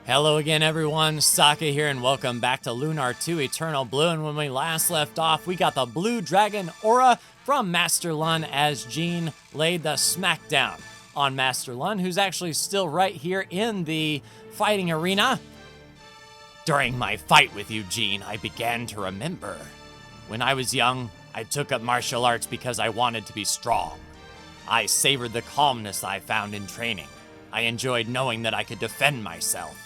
Hello again, everyone. Saka here, and welcome back to LUNAR 2 Eternal Blue. And when we last left off, we got the Blue Dragon Aura from Master Lun as Jean laid the smackdown on Master Lun, who's actually still right here in the fighting arena. During my fight with you, Jean, I began to remember. When I was young, I took up martial arts because I wanted to be strong. I savored the calmness I found in training. I enjoyed knowing that I could defend myself.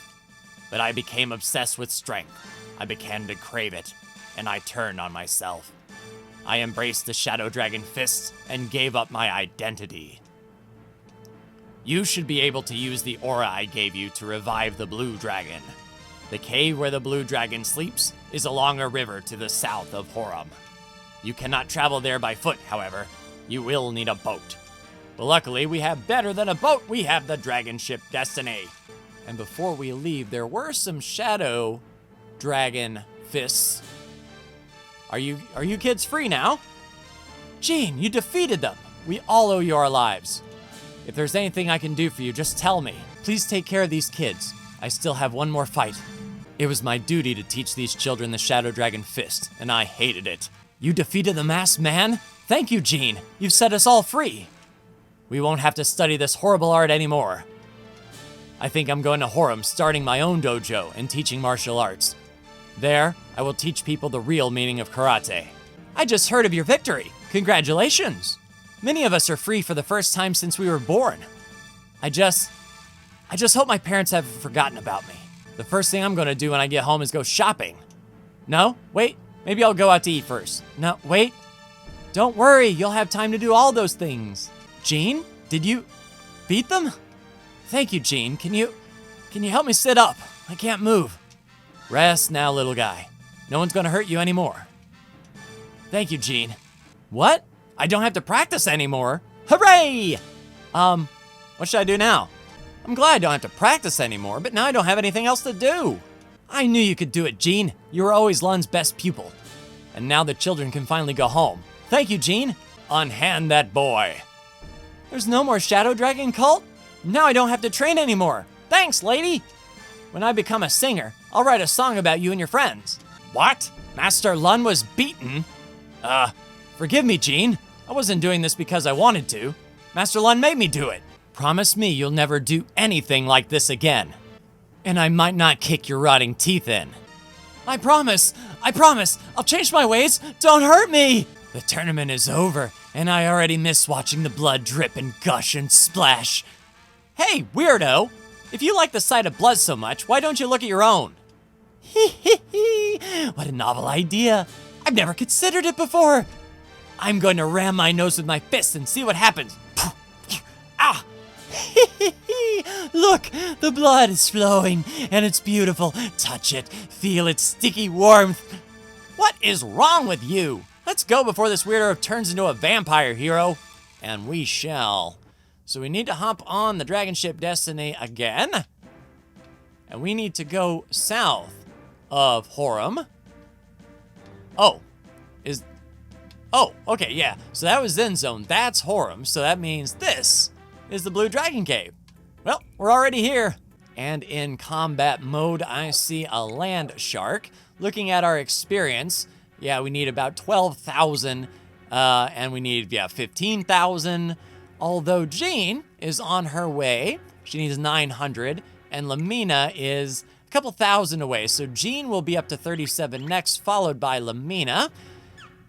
But I became obsessed with strength. I began to crave it, and I turned on myself. I embraced the Shadow Dragon Fists and gave up my identity. You should be able to use the aura I gave you to revive the Blue Dragon. The cave where the Blue Dragon sleeps is along a river to the south of Horum. You cannot travel there by foot, however. You will need a boat. But luckily, we have better than a boat. We have the dragon ship Destiny. And before we leave, there were some Shadow Dragon Fists. Are you kids free now? Jean, you defeated them. We all owe you our lives. If there's anything I can do for you, just tell me. Please take care of these kids. I still have one more fight. It was my duty to teach these children the Shadow Dragon Fist, and I hated it. You defeated the masked man? Thank you, Jean. You've set us all free. We won't have to study this horrible art anymore. I think I'm going to Horum, starting my own dojo and teaching martial arts. There, I will teach people the real meaning of karate. I just heard of your victory. Congratulations. Many of us are free for the first time since we were born. I just hope my parents haven't forgotten about me. The first thing I'm going to do when I get home is go shopping. No, wait, maybe I'll go out to eat first. No, wait. Don't worry, you'll have time to do all those things. Jean, did you beat them? Thank you, Jean. Can you help me sit up? I can't move. Rest now, little guy. No one's gonna hurt you anymore. Thank you, Jean. What? I don't have to practice anymore. Hooray! What should I do now? I'm glad I don't have to practice anymore, but now I don't have anything else to do. I knew you could do it, Jean. You were always Lun's best pupil. And now the children can finally go home. Thank you, Jean. Unhand that boy. There's no more Shadow Dragon cult? Now I don't have to train anymore. Thanks, lady. When I become a singer, I'll write a song about you and your friends. What? Master Lun was beaten? Forgive me, Jean. I wasn't doing this because I wanted to. Master Lun made me do it. Promise me you'll never do anything like this again. And I might not kick your rotting teeth in. I promise. I'll change my ways. Don't hurt me. The tournament is over, and I already miss watching the blood drip and gush and splash. Hey, weirdo! If you like the sight of blood so much, why don't you look at your own? What a novel idea. I've never considered it before. I'm going to ram my nose with my fist and see what happens. Ah! Look, the blood is flowing, and it's beautiful. Touch it, feel its sticky warmth. What is wrong with you? Let's go before this weirdo turns into a vampire hero. And we shall. So we need to hop on the dragon ship Destiny again. And we need to go south of Horum. Oh, okay, yeah. So that was Zen Zone. That's Horum. So that means this is the Blue Dragon Cave. Well, we're already here. And in combat mode, I see a land shark. Looking at our experience, yeah, we need about 12,000. And we need, 15,000. Although Jean is on her way, she needs 900, and Lamina is a couple thousand away. So Jean will be up to 37 next, followed by Lamina.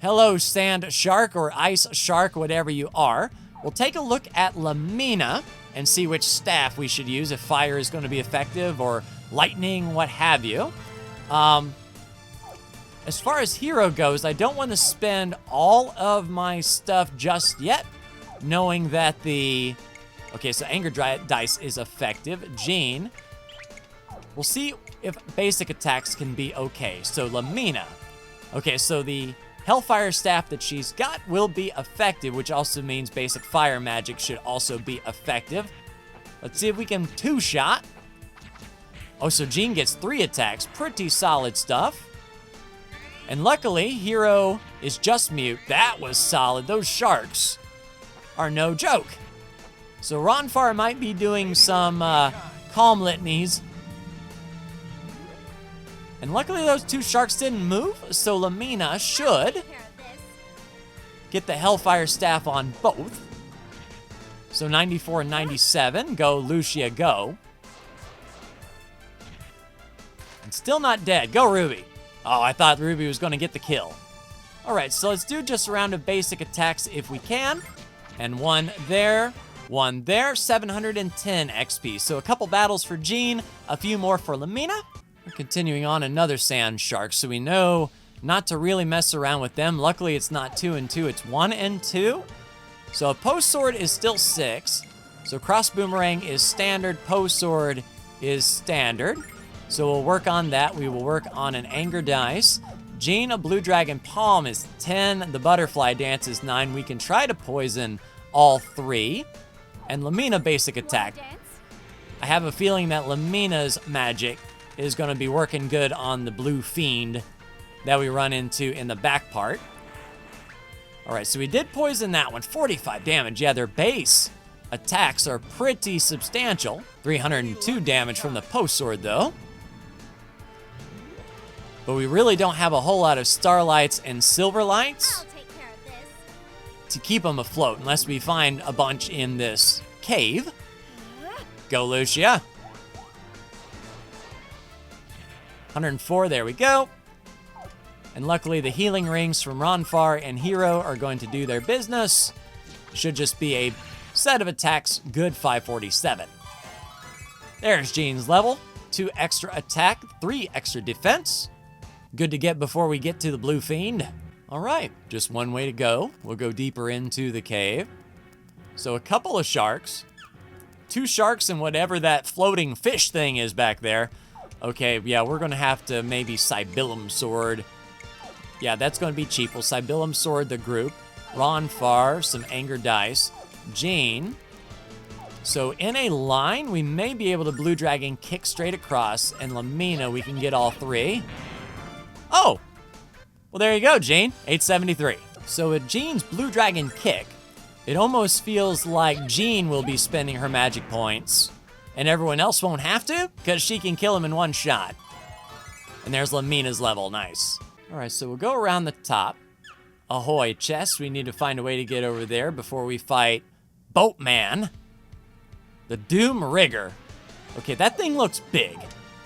Hello, sand shark or ice shark, whatever you are. We'll take a look at Lamina and see which staff we should use, if fire is going to be effective or lightning, what have you. As far as hero goes, I don't want to spend all of my stuff just yet, knowing that so anger dice is effective. Jean, we'll see if basic attacks can be okay. So Lamina, okay, so the Hellfire staff that she's got will be effective, which also means basic fire magic should also be effective. Let's see if we can two-shot. Oh, so Jean gets 3 attacks, pretty solid stuff. And luckily, hero is just mute. That was solid. Those sharks are no joke. So Ronfar might be doing some calm litanies And luckily those two sharks didn't move, so Lamina should get the Hellfire Staff on both. So 94 and 97, go Lucia, go. And still not dead, go Ruby. Oh, I thought Ruby was gonna get the kill. All right, so let's do just a round of basic attacks if we can. And one there, 710 XP. So a couple battles for Jean, a few more for Lamina. We're continuing on another sand shark, so we know not to really mess around with them. Luckily, it's not 2 and 2, it's 1 and 2. So a post sword is still 6. So cross boomerang is standard, post sword is standard. So we'll work on that. We will work on an anger dice. Jean, a blue dragon palm is 10. The butterfly dance is 9. We can try to poison all 3. And Lamina basic attack. I have a feeling that Lamina's magic is going to be working good on the blue fiend that we run into in the back part. All right, so we did poison that one. 45 damage. Yeah, their base attacks are pretty substantial. 302 damage from the post sword, though. But we really don't have a whole lot of starlights and silverlights to keep them afloat unless we find a bunch in this cave. Go, Lucia. 104, there we go. And luckily the healing rings from Ronfar and Hero are going to do their business. Should just be a set of attacks, good 547. There's Jean's level. 2 extra attack, 3 extra defense. Good to get before we get to the blue fiend. All right, just one way to go. We'll go deeper into the cave. So a couple of sharks. 2 sharks and whatever that floating fish thing is back there. Okay, yeah, we're gonna have to maybe Sibyllum Sword. Yeah, that's gonna be cheap. We'll Sibyllum Sword the group. Ronfar, some anger dice. Jean. So in a line, we may be able to blue dragon kick straight across, and Lamina, we can get all 3. Oh, well, there you go, Jean, 873. So with Jean's blue dragon kick, it almost feels like Jean will be spending her magic points and everyone else won't have to because she can kill him in one shot. And there's Lamina's level, nice. All right, so we'll go around the top. Ahoy, chest, we need to find a way to get over there before we fight Boatman, the Doom Rigger. Okay, that thing looks big.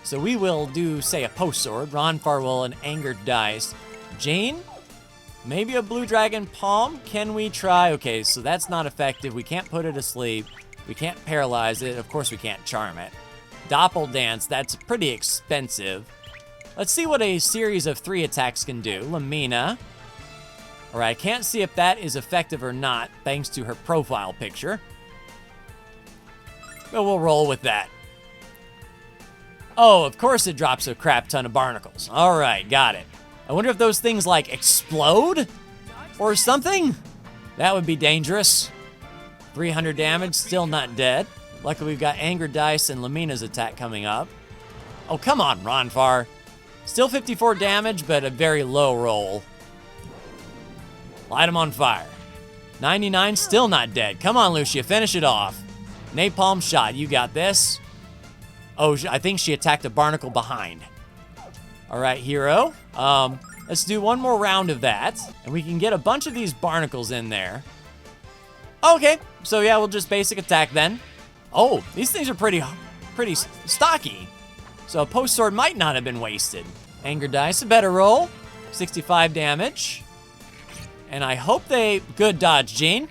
So we will do, say, a post sword. Ronfar will an anger dice. Jean, maybe a blue dragon palm. Can we try? Okay, so that's not effective. We can't put it asleep. We can't paralyze it. Of course, we can't charm it. Doppel dance, that's pretty expensive. Let's see what a series of 3 attacks can do. Lamina. All right, I can't see if that is effective or not, thanks to her profile picture. But we'll roll with that. Oh, of course it drops a crap ton of barnacles. All right, got it. I wonder if those things, like, explode or something? That would be dangerous. 300 damage, still not dead. Luckily, we've got anger dice and Lamina's attack coming up. Oh, come on, Ronfar. Still 54 damage, but a very low roll. Light him on fire. 99, still not dead. Come on, Lucia, finish it off. Napalm shot, you got this. Oh, I think she attacked a barnacle behind. All right, Hero. Let's do one more round of that, and we can get a bunch of these barnacles in there. Okay, so yeah, we'll just basic attack then. Oh, these things are pretty stocky. So a post sword might not have been wasted. Anger dice, a better roll. 65 damage. And I hope they, good dodge, Jean.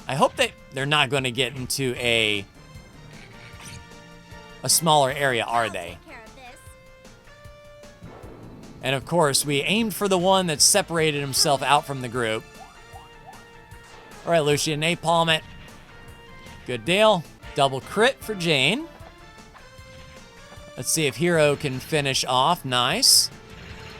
I hope they're not going to get into a smaller area, are they? And of course, we aimed for the one that separated himself out from the group. All right, Lucia, napalm it. Good deal. Double crit for Jane. Let's see if Hero can finish off. Nice.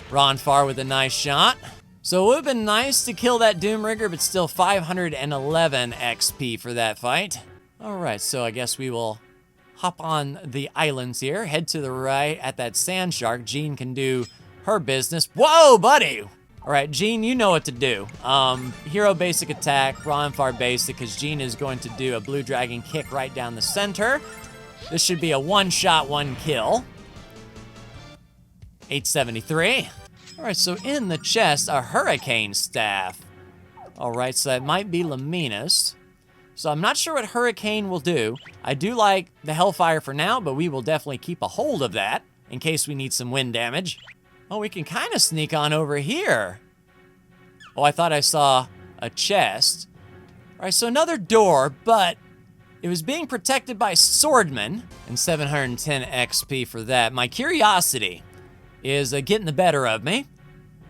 Ronfar with a nice shot. So it would have been nice to kill that Doom Rigger, but still 511 XP for that fight. All right, so I guess we will hop on the islands here, head to the right at that sand shark. Jean can do her business. Whoa, buddy! All right, Jean, you know what to do. Hero basic attack, Ronfar basic, because Jean is going to do a blue dragon kick right down the center. This should be a one-shot, one kill. 873. All right, so in the chest, a hurricane staff. All right, so that might be Lamina's. So I'm not sure what hurricane will do. I do like the hellfire for now, but we will definitely keep a hold of that in case we need some wind damage. Oh, we can kind of sneak on over here. Oh, I thought I saw a chest. All right, so another door, but it was being protected by swordmen, and 710 XP for that. My curiosity is getting the better of me,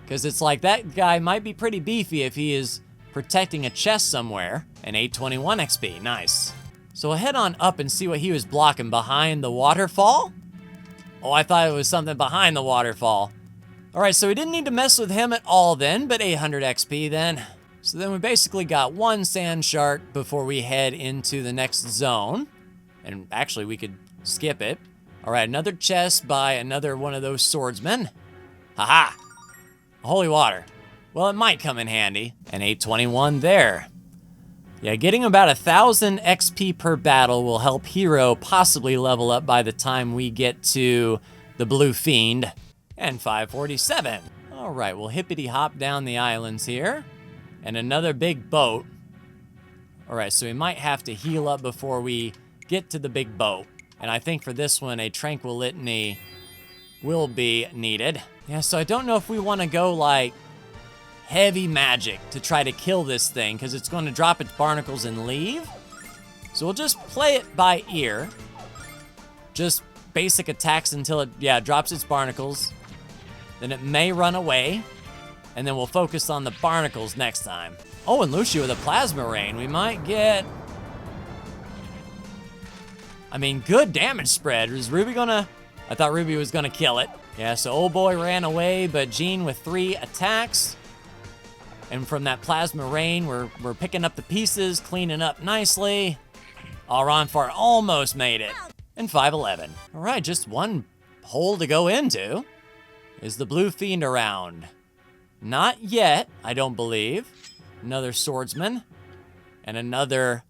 because it's like that guy might be pretty beefy if he is protecting a chest somewhere. And 821 XP, nice. So we'll head on up and see what he was blocking behind the waterfall. Oh, I thought it was something behind the waterfall. All right, so we didn't need to mess with him at all then, but 800 XP then. So then we basically got one sand shark before we head into the next zone. And actually, we could skip it. All right, another chest by another one of those swordsmen. Haha, holy water. Well, it might come in handy. And 821 there. Yeah, getting about 1,000 XP per battle will help Hero possibly level up by the time we get to the Blue Fiend. And 547. All right, we'll hippity hop down the islands here. And another big boat. All right, so we might have to heal up before we get to the big boat. And I think for this one, a Tranquil Litany will be needed. Yeah, so I don't know if we want to go like heavy magic to try to kill this thing, because it's going to drop its barnacles and leave. So we'll just play it by ear. Just basic attacks until it, drops its barnacles. Then it may run away. And then we'll focus on the barnacles next time. Oh, and Lucio with a plasma rain. We might get... I mean, good damage spread. Is Ruby gonna... I thought Ruby was gonna kill it. Yeah, so old boy ran away, but Jean with 3 attacks. And from that plasma rain, we're picking up the pieces, cleaning up nicely. Ronfar almost made it. And 511. All right, just one hole to go into. Is the Blue Fiend around? Not yet, I don't believe. Another swordsman. And another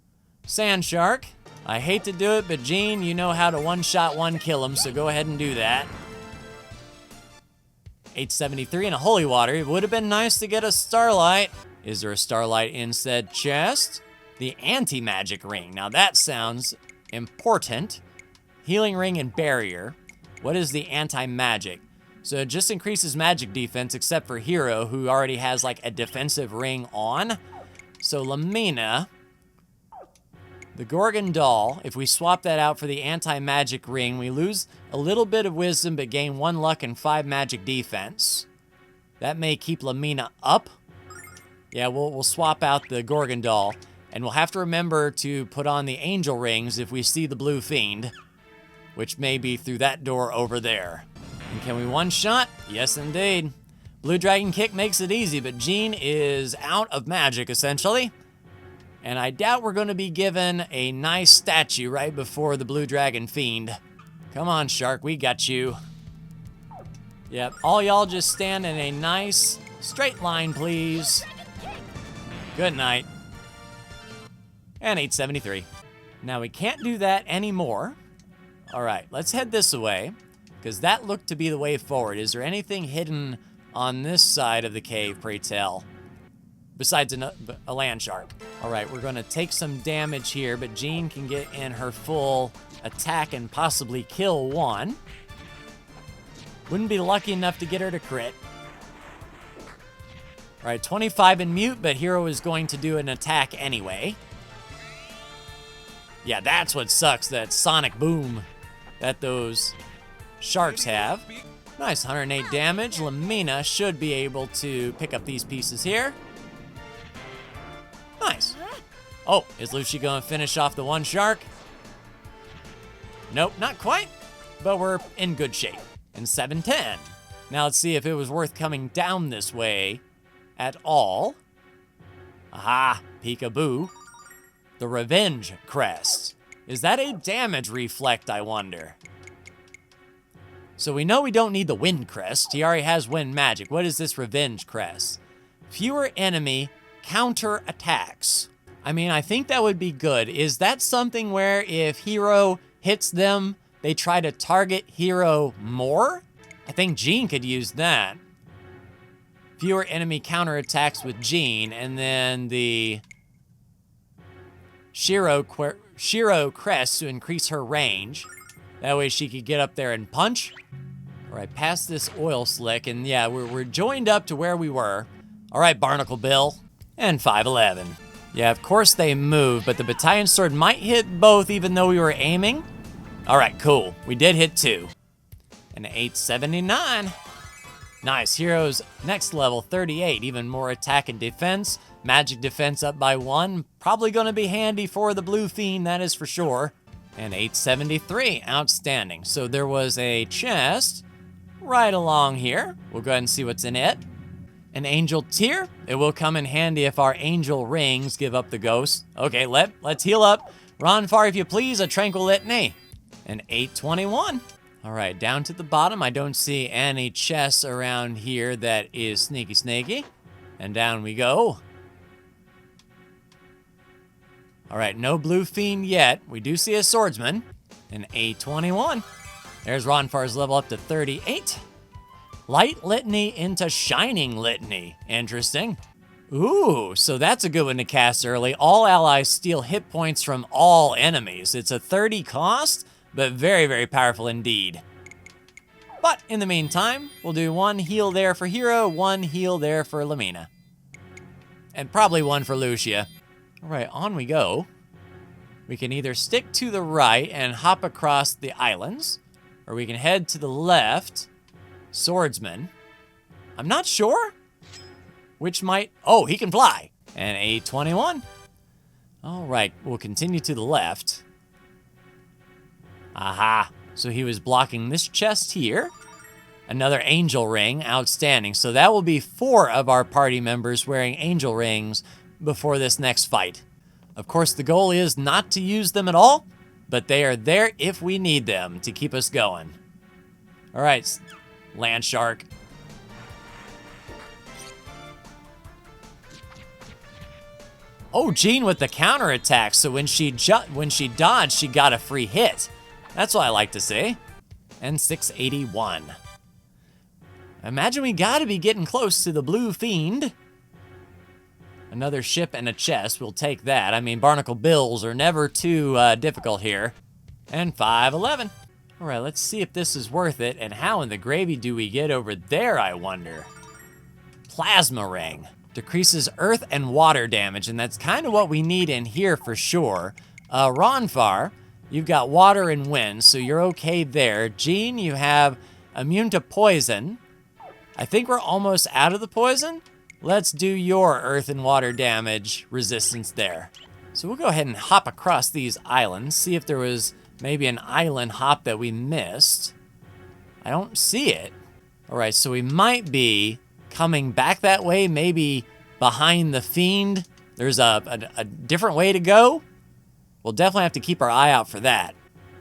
sand shark. I hate to do it, but Jean, you know how to one-shot, one-kill him, so go ahead and do that. 873 and a holy water. It would have been nice to get a starlight. Is there a starlight in said chest? The anti-magic ring. Now that sounds important. Healing ring and barrier. What is the anti-magic? So it just increases magic defense, except for Hero, who already has like a defensive ring on. So Lamina, the Gorgon doll, if we swap that out for the anti-magic ring, we lose a little bit of wisdom, but gain 1 luck and 5 magic defense. That may keep Lamina up. Yeah, we'll swap out the Gorgon doll. And we'll have to remember to put on the angel rings if we see the Blue Fiend, which may be through that door over there. And can we one-shot? Yes, indeed. Blue Dragon Kick makes it easy, but Jean is out of magic, essentially. And I doubt we're going to be given a nice statue right before the Blue Dragon Fiend. Come on, Shark, we got you. Yep, all y'all just stand in a nice straight line, please. Good night. And 873. Now, we can't do that anymore. All right, let's head this way, because that looked to be the way forward. Is there anything hidden on this side of the cave, pray tell? Besides a land shark. All right, we're going to take some damage here, but Jean can get in her full attack and possibly kill one. Wouldn't be lucky enough to get her to crit. All right, 25 in mute, but Hero is going to do an attack anyway. Yeah, that's what sucks, that sonic boom that those sharks have. Nice, 108 damage. Lamina should be able to pick up these pieces here. Nice. Oh, is Lucy going to finish off the one shark? Nope, not quite, but we're in good shape. And 710. Now let's see if it was worth coming down this way at all. Aha, peekaboo. The Revenge Crest. Is that a damage reflect, I wonder? So we know we don't need the Wind Crest. He already has Wind Magic. What is this Revenge Crest? Fewer enemy counter attacks. I mean, I think that would be good. Is that something where if Hero hits them, they try to target Hero more? I think Jean could use that. Fewer enemy counterattacks with Jean, and then the Shiro Crest to increase her range. That way she could get up there and punch. All right, past this oil slick, and yeah, we're joined up to where we were. All right, Barnacle Bill, and 511. Yeah, of course they move, but the battalion sword might hit both even though we were aiming. All right, cool. We did hit 2. And 879. Nice, heroes next level 38, even more attack and defense. Magic defense up by 1, probably gonna be handy for the Blue Fiend, that is for sure. And 873, outstanding. So there was a chest right along here. We'll go ahead and see what's in it. An angel tear. It will come in handy if our angel rings give up the ghost. Okay, let's heal up. Ronfar, if you please, a tranquil litany. And 821. All right, down to the bottom. I don't see any chests around here that is sneaky. And down we go. All right, no Blue Fiend yet. We do see a swordsman. And 821. There's Ronfar's level up to 38. Light Litany into Shining Litany. Interesting. Ooh, so that's a good one to cast early. All allies steal hit points from all enemies. It's a 30 cost, but very, very powerful indeed. But in the meantime, we'll do 1 heal there for Hero, 1 heal there for Lamina. And probably 1 for Lucia. All right, on we go. We can either stick to the right and hop across the islands, or we can head to the left. Swordsman. I'm not sure which might... Oh, he can fly. And 821. All right, we'll continue to the left. Aha. So he was blocking this chest here. Another angel ring. Outstanding. So that will be 4 of our party members wearing angel rings before this next fight. Of course, the goal is not to use them at all, but they are there if we need them to keep us going. All right, Land Shark. Oh, Jean with the counterattack. So when she dodged, she got a free hit. That's what I like to see. And 681. I imagine we gotta be getting close to the Blue Fiend. Another ship and a chest. We'll take that. I mean, Barnacle Bills are never too difficult here. And 511. All right, let's see if this is worth it. And how in the gravy do we get over there, I wonder? Plasma Ring. Decreases earth and water damage, and that's kind of what we need in here for sure. Ronfar, you've got water and wind, so you're okay there. Jean, you have immune to poison. I think we're almost out of the poison. Let's do your earth and water damage resistance there. So we'll go ahead and hop across these islands, see if there was maybe an island hop that we missed. I don't see it. All right, so we might be coming back that way, maybe behind the Fiend. There's a different way to go. We'll definitely have to keep our eye out for that.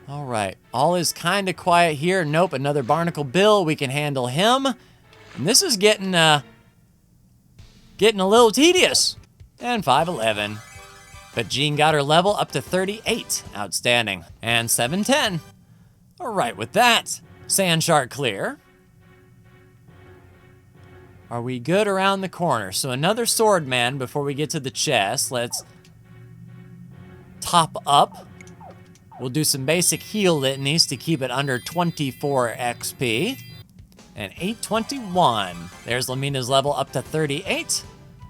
All right, all is kind of quiet here. Nope, another Barnacle Bill. We can handle him. And this is getting a little tedious. And 511. But Jean got her level up to 38. Outstanding. And 710. All right, with that, Sand Shark clear. Are we good around the corner? So another Swordman before we get to the chest. Let's top up. We'll do some basic heal litanies to keep it under 24 XP. And 821. There's Lamina's level up to 38.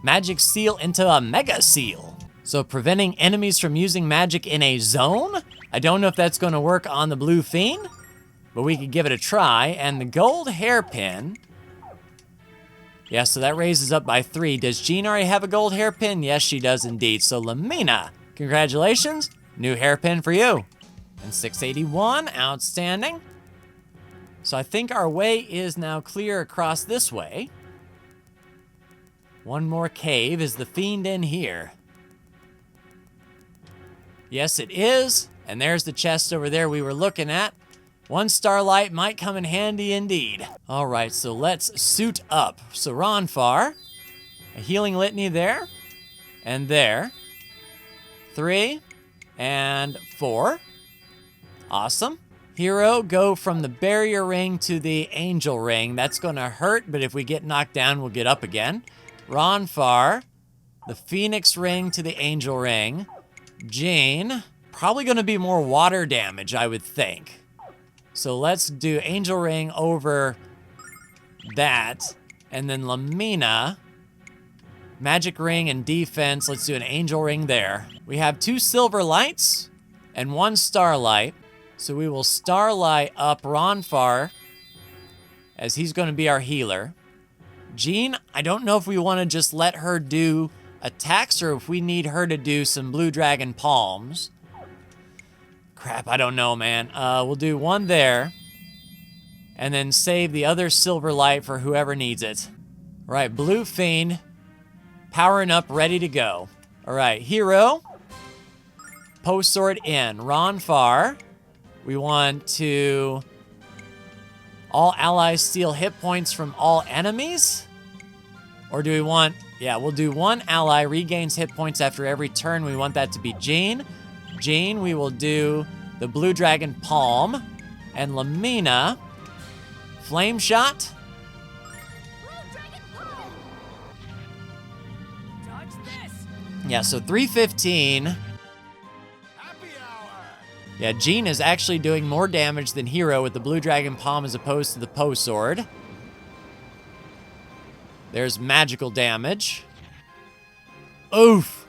Magic Seal into a Mega Seal. So preventing enemies from using magic in a zone? I don't know if that's going to work on the Blue Fiend, but we could give it a try. And the gold hairpin. Yeah, so that raises up by 3. Does Jean already have a gold hairpin? Yes, she does indeed. So Lamina, congratulations. New hairpin for you. And 681, outstanding. So I think our way is now clear across this way. One more cave. Is the Fiend in here? Yes, it is. And there's the chest over there we were looking at. 1 starlight might come in handy indeed. All right, so let's suit up. So Ronfar, a healing litany there, and there. 3 and 4. Awesome. Hero, go from the barrier ring to the angel ring. That's going to hurt, but if we get knocked down, we'll get up again. Ronfar, the Phoenix ring to the angel ring. Jane, probably going to be more water damage, I would think. So let's do angel ring over that. And then Lamina, magic ring and defense. Let's do an angel ring there. We have 2 silver lights and 1 starlight. So we will starlight up Ronfar as he's going to be our healer. Jean, I don't know if we want to just let her do attacks or if we need her to do some blue dragon palms. Crap, I don't know, man. We'll do 1 there and then save the other silver light for whoever needs it. All right, blue fiend powering up, ready to go. All right, hero, post sword in. Ronfar, we want to all allies steal hit points from all enemies? Or do we want, yeah, we'll do 1 ally regains hit points after every turn. We want that to be Jean. Jean, we will do the blue dragon palm. And Lamina, flame shot. Yeah, so 315. Yeah, Jean is actually doing more damage than Hero with the blue dragon palm as opposed to the post sword. There's magical damage. Oof!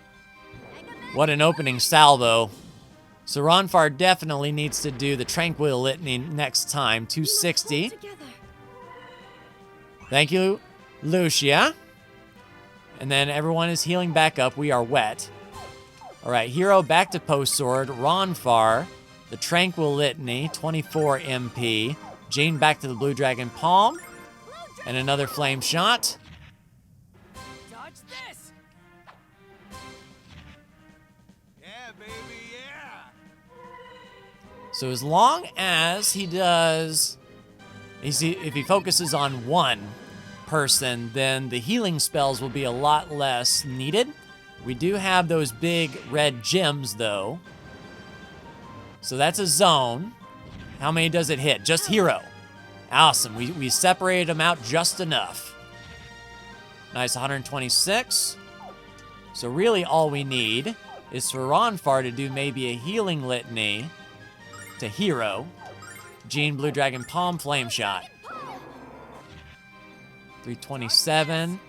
What an opening salvo. So Ronfar definitely needs to do the Tranquil Litany next time. 260. Thank you, Lucia. And then everyone is healing back up. We are wet. All right, Hero back to post sword. Ronfar, the Tranquil Litany, 24 MP. Jean back to the blue dragon palm. And another flame shot. Dodge this. Yeah, baby, yeah. So as long as he does, if he focuses on 1 person, then the healing spells will be a lot less needed. We do have those big red gems, though. So that's a zone. How many does it hit? Just Hero. Awesome. We separated them out just enough. Nice, 126. So really all we need is for Ronfar to do maybe a healing litany to Hero. Jean, blue dragon palm, flame shot. 327.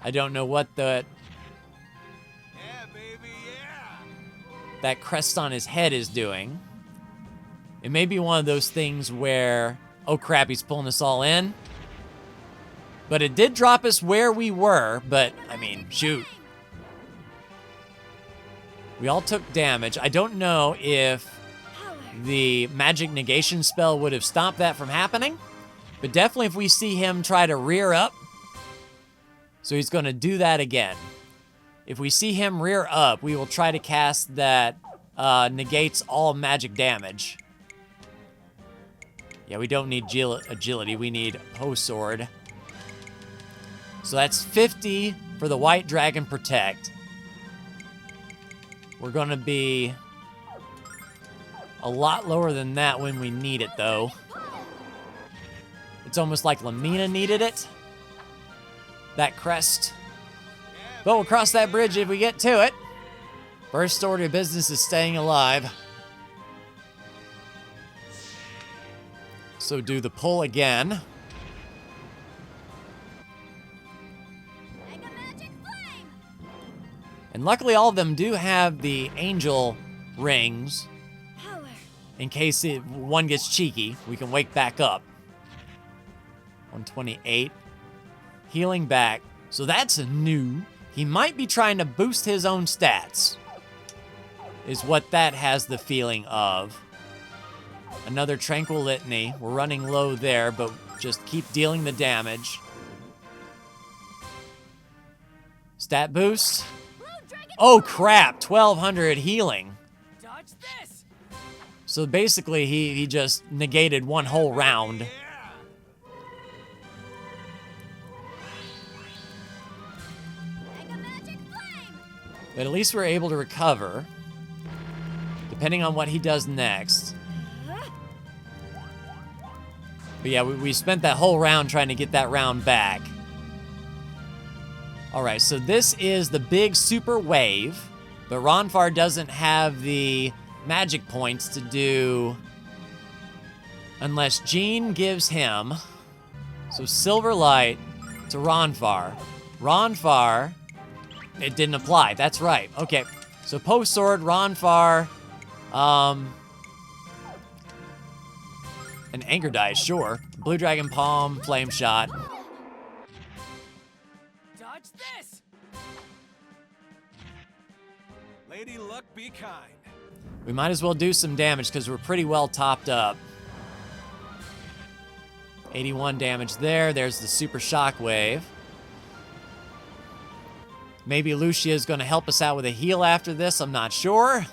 I don't know what the... Yeah, baby, yeah. that crest on his head is doing. It may be one of those things where, oh crap, he's pulling us all in. But it did drop us where we were, but, I mean, shoot. We all took damage. I don't know if the magic negation spell would have stopped that from happening, but definitely if we see him try to rear up, so he's going to do that again. If we see him rear up, we will try to cast that negates all magic damage. Yeah, we don't need agility. We need post sword. So that's 50 for the White Dragon Protect. We're going to be a lot lower than that when we need it, though. It's almost like Lamina needed it. That crest. But we'll cross that bridge if we get to it. First order of business is staying alive. So do the pull again. And luckily all of them do have the angel rings. In case one gets cheeky, we can wake back up. 128. Healing back. So that's new. He might be trying to boost his own stats. Is what that has the feeling of. Another Tranquil Litany. We're running low there, but just keep dealing the damage. Stat boost. Oh crap, 1200 healing. Dodge this. So basically he just negated one whole round. But at least we're able to recover. Depending on what he does next. But yeah, we spent that whole round trying to get that round back. All right, so this is the big super wave, but Ronfar doesn't have the magic points to do unless Gene gives him. So Silver Light to Ronfar. Ronfar, it didn't apply. That's right. Okay, so Post Sword, Ronfar, an Anger Die, sure. Blue Dragon Palm, Flame Shot. Dodge this! Lady Luck, be kind. We might as well do some damage because we're pretty well topped up. 81 damage there. There's the Super Shockwave. Maybe Lucia is going to help us out with a heal after this. I'm not sure.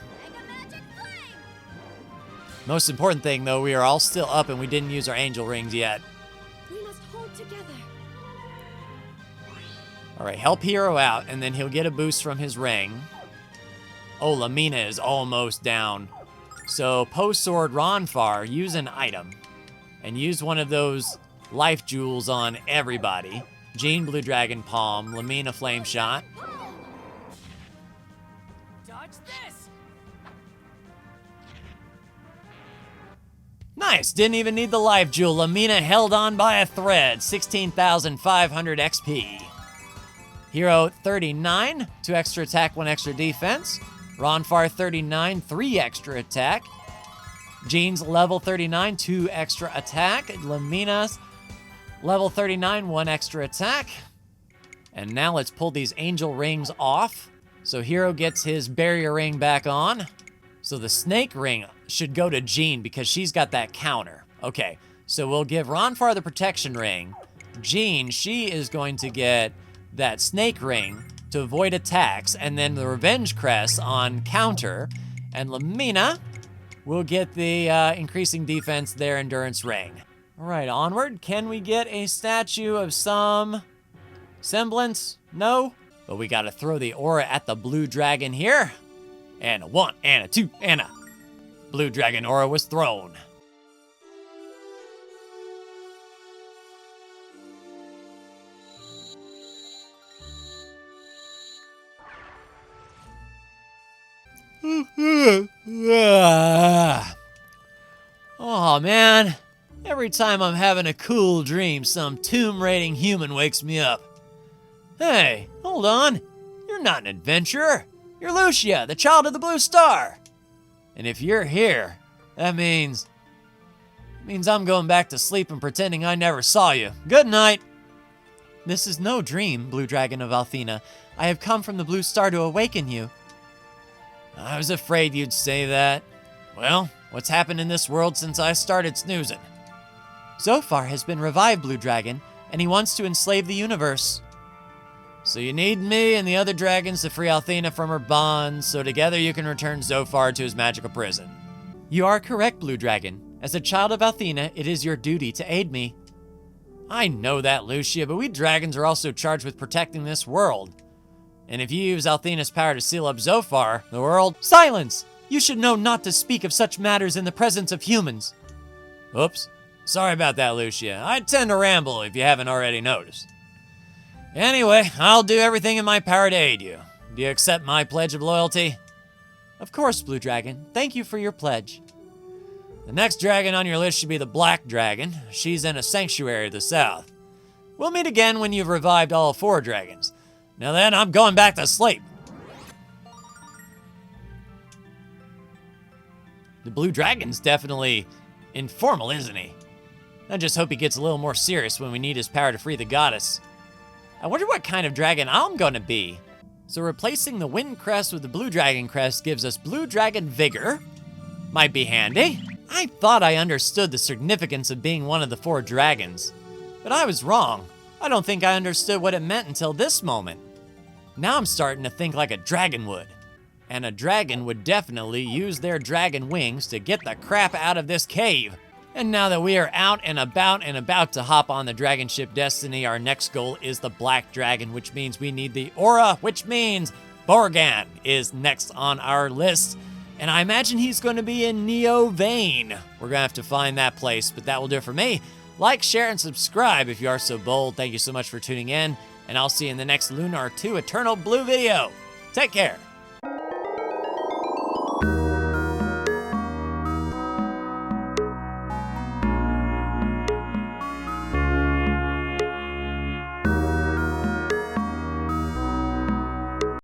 Most important thing, though, we are all still up and we didn't use our angel rings yet. We must hold together. All right, help Hero out, and then he'll get a boost from his ring. Oh, Lamina is almost down. So, Post Sword Ronfar, use an item. And use one of those life jewels on everybody. Jean Blue Dragon Palm, Lamina Flame Shot. Dodge this! Nice, didn't even need the life jewel. Lamina held on by a thread, 16,500 XP. Hero 39, 2 extra attack, 1 extra defense. Ronfar 39, 3 extra attack. Jean's level 39, 2 extra attack. Lamina's level 39, 1 extra attack. And now let's pull these angel rings off. So Hero gets his barrier ring back on. So the snake ring should go to Jean because she's got that counter. Okay, so we'll give Ronfar the protection ring. Jean, she is going to get that snake ring to avoid attacks, and then the revenge crest on counter. And Lamina will get the increasing defense, their endurance ring. All right, onward. Can we get a statue of some semblance? No, but we gotta throw the aura at the blue dragon here. And a 1, and a 2, and a blue dragon aura was thrown. Oh man, every time I'm having a cool dream, some tomb-raiding human wakes me up. Hey, hold on. You're not an adventurer. You're Lucia, the child of the blue star. And if you're here, that means I'm going back to sleep and pretending I never saw you. Good night. This is no dream, Blue Dragon of Althena. I have come from the blue star to awaken you. I was afraid you'd say that. Well, what's happened in this world since I started snoozing? Zophar has been revived, Blue Dragon, and he wants to enslave the universe. So you need me and the other dragons to free Althena from her bonds, so together you can return Zophar to his magical prison. You are correct, Blue Dragon. As a child of Althena, it is your duty to aid me. I know that, Lucia, but we dragons are also charged with protecting this world. And if you use Althena's power to seal up Zophar, the world— Silence! You should know not to speak of such matters in the presence of humans. Oops. Sorry about that, Lucia. I tend to ramble if you haven't already noticed. Anyway, I'll do everything in my power to aid you. Do you accept my pledge of loyalty? Of course, Blue Dragon. Thank you for your pledge. The next dragon on your list should be the Black Dragon. She's in a sanctuary to the south. We'll meet again when you've revived all 4 dragons. Now then, I'm going back to sleep. The Blue Dragon's definitely informal, isn't he? I just hope he gets a little more serious when we need his power to free the goddess. I wonder what kind of dragon I'm gonna be. So replacing the Wind Crest with the Blue Dragon Crest gives us Blue Dragon Vigor. Might be handy. I thought I understood the significance of being one of the 4 dragons, but I was wrong. I don't think I understood what it meant until this moment. Now I'm starting to think like a dragon would. And a dragon would definitely use their dragon wings to get the crap out of this cave. And now that we are out and about to hop on the dragon ship Destiny, our next goal is the Black Dragon, which means we need the aura, which means Borgan is next on our list. And I imagine he's going to be in Neo Vane. We're going to have to find that place, but that will do it for me. Like, share, and subscribe if you are so bold. Thank you so much for tuning in, and I'll see you in the next LUNAR 2 Eternal Blue video. Take care.